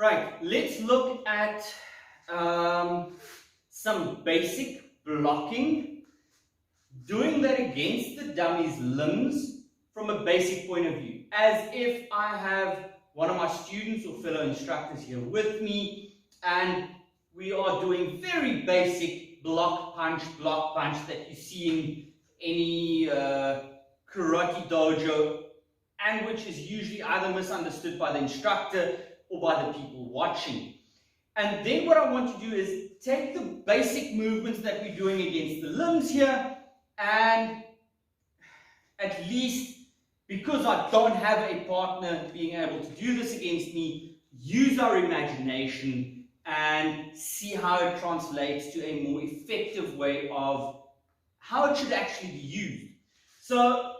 Right, let's look at some basic blocking, doing that against the dummy's limbs from a basic point of view, as if I have one of my students or fellow instructors here with me, and we are doing very basic block punch that you see in any karate dojo, and which is usually either misunderstood by the instructor or by the people watching. And then what I want to do is take the basic movements that we're doing against the limbs here, and at least, because I don't have a partner being able to do this against me, use our imagination and see how it translates to a more effective way of how it should actually be used. So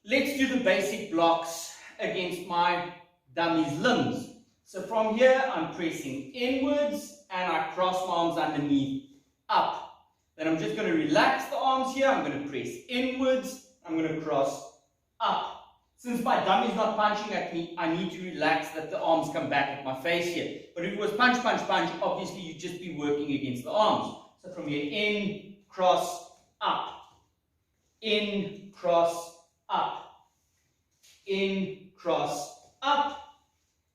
let's do the basic blocks against my dummy's limbs. So from here, I'm pressing inwards and I cross my arms underneath, up. Then I'm just going to relax the arms here. I'm going to press inwards. I'm going to cross up. Since my dummy's not punching at me, I need to relax that the arms come back at my face here. But if it was punch, punch, punch, obviously you'd just be working against the arms. So from here, in, cross, up. In, cross, up. In, cross, up.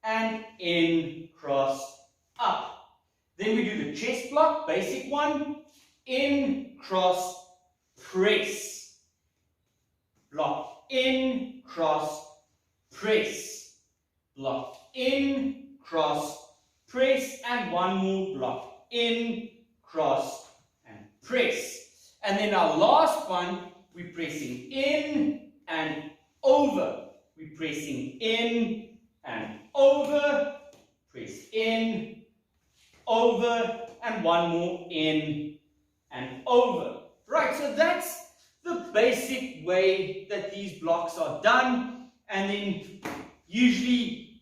And in, cross, up. Then we do the chest block, basic one. In, cross, press. Block. In, cross, press. Block. In, cross, press. And one more block. In, cross, and press. And then our last one, we're pressing in and over. We're pressing in and over, press in, over, and one more in and over. Right, so that's the basic way that these blocks are done, and then usually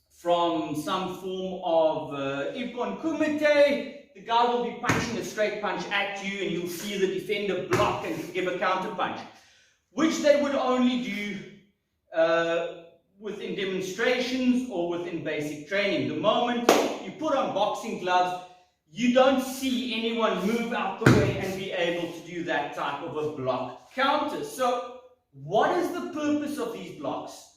from some form of Ippon Kumite, the guy will be punching a straight punch at you and you'll see the defender block and give a counter punch, which they would only do within demonstrations or within basic training. The moment you put on boxing gloves, you don't see anyone move out the way and be able to do that type of a block counter. So what is the purpose of these blocks?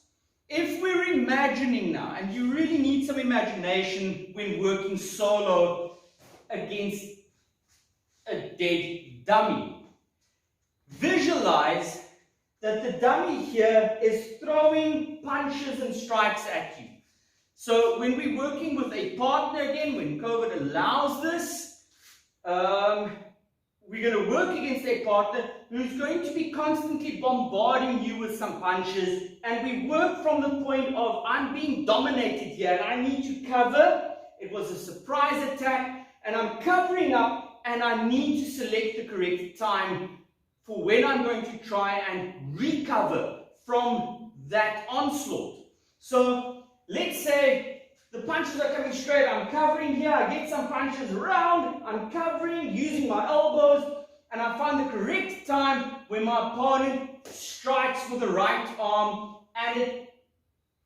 If we're imagining now, and you really need some imagination when working solo against a dead dummy, visualize that the dummy here is throwing punches and strikes at you. So when we're working with a partner again, when COVID allows this, we're going to work against a partner who's going to be constantly bombarding you with some punches, and we work from the point of I'm being dominated here and I need to cover. It was a surprise attack and I'm covering up, and I need to select the correct time for when I'm going to try and recover from that onslaught. So let's say the punches are coming straight, I'm covering here, I get some punches around, I'm covering using my elbows, and I find the correct time when my opponent strikes with the right arm, and it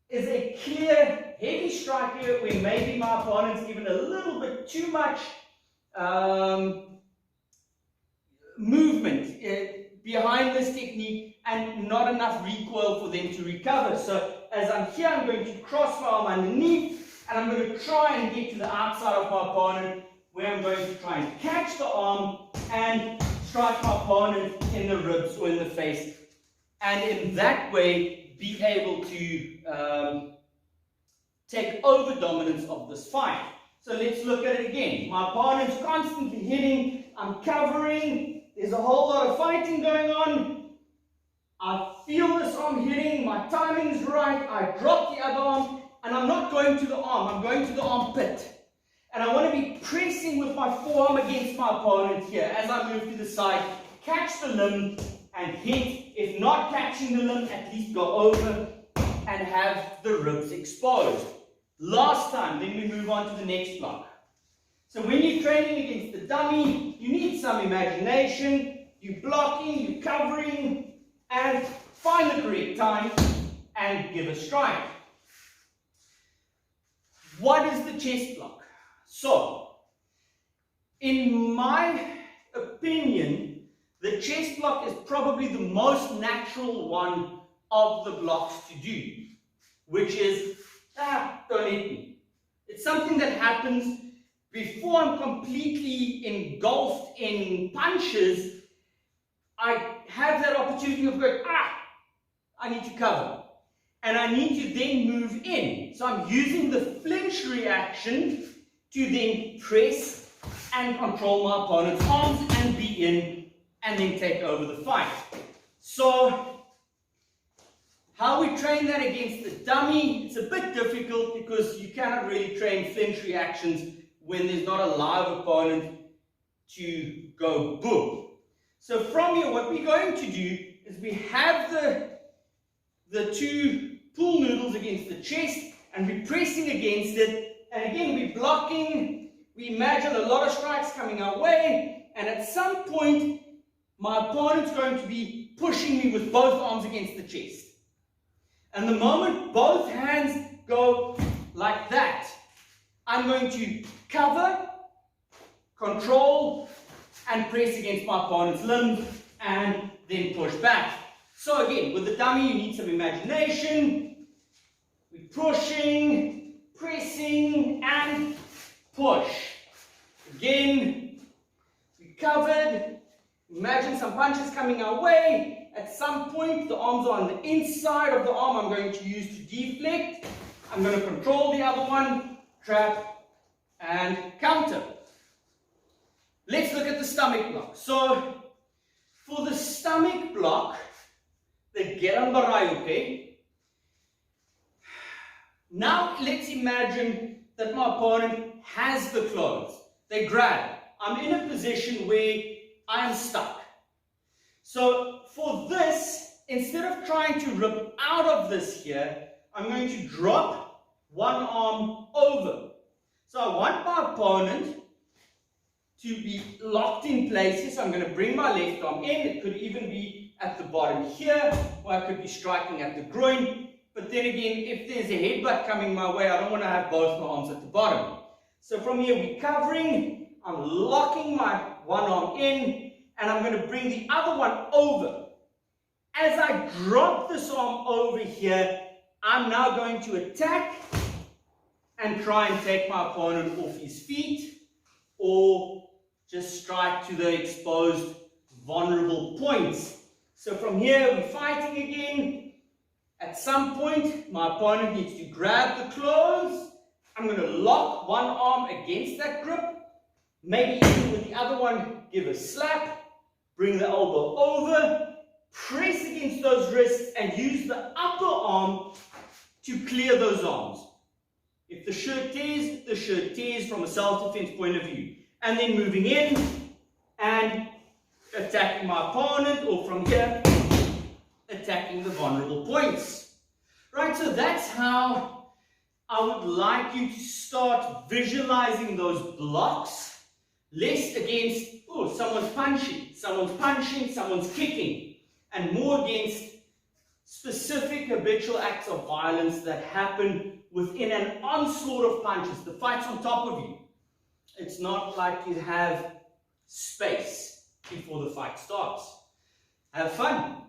is a clear, heavy strike here where maybe my opponent's given a little bit too much movement behind this technique and not enough recoil for them to recover. So as I'm here, I'm going to cross my arm underneath, and I'm going to try and get to the outside of my opponent, where I'm going to try and catch the arm and strike my opponent in the ribs or in the face, and in that way be able to take over dominance of this fight. So let's look at it again. My opponent's constantly hitting, I'm covering, there's a whole lot of fighting going on. I feel this arm hitting, my timing's right, I drop the other arm, and I'm not going to the arm, I'm going to the armpit. And I want to be pressing with my forearm against my opponent here as I move to the side, catch the limb and hit. If not catching the limb, at least go over and have the ribs exposed. Last time, then we move on to the next block. So when you're training against the dummy, you need some imagination. You're blocking, you're covering, and find the correct time and give a strike. what is the chest block? So, in my opinion, the chest block is probably the most natural one of the blocks to do, which is, don't hit me. It's something that happens before I'm completely engulfed in punches. I have that opportunity of going, I need to cover. And I need to then move in. So I'm using the flinch reaction to then press and control my opponent's arms and be in and then take over the fight. So how we train that against the dummy, it's a bit difficult because you cannot really train flinch reactions when there's not a live opponent to go boom. So from here, what we're going to do is we have the two pool noodles against the chest and we're pressing against it. And again, we're blocking. We imagine a lot of strikes coming our way. And at some point, my opponent's going to be pushing me with both arms against the chest. And the moment both hands go like that, I'm going to cover, control, and press against my opponent's limbs, and then push back. So again, with the dummy, you need some imagination. We're pushing, pressing, and push. Again, we covered. Imagine some punches coming our way. At some point, the arms are on the inside of the arm I'm going to use to deflect. I'm going to control the other one, trap, and counter. Let's look at the stomach block. So, for the stomach block, the Geran Barayuke. Now, let's imagine that my opponent has the clothes. They grab. I'm in a position where I am stuck. So for this, instead of trying to rip out of this here, I'm going to drop one arm over. So I want my opponent to be locked in place here. So I'm going to bring my left arm in. It could even be at the bottom here, or I could be striking at the groin. But then again, if there's a headbutt coming my way, I don't want to have both my arms at the bottom. So from here, we're covering. I'm locking my one arm in, and I'm going to bring the other one over. As I drop this arm over here, I'm now going to attack and try and take my opponent off his feet, or just strike to the exposed vulnerable points. So from here, we're fighting again. At some point, my opponent needs to grab the clothes. I'm going to lock one arm against that grip. Maybe even with the other one, give a slap. Bring the elbow over. Press against those wrists and use the upper arm to clear those arms. If the shirt tears from a self-defense point of view. And then moving in and attacking my opponent, or from here, attacking the vulnerable points. Right, so that's how I would like you to start visualizing those blocks, less against, someone's punching, someone's kicking, and more against specific habitual acts of violence that happen within an onslaught of punches. The fight's on top of you. It's not like you have space before the fight starts. Have fun.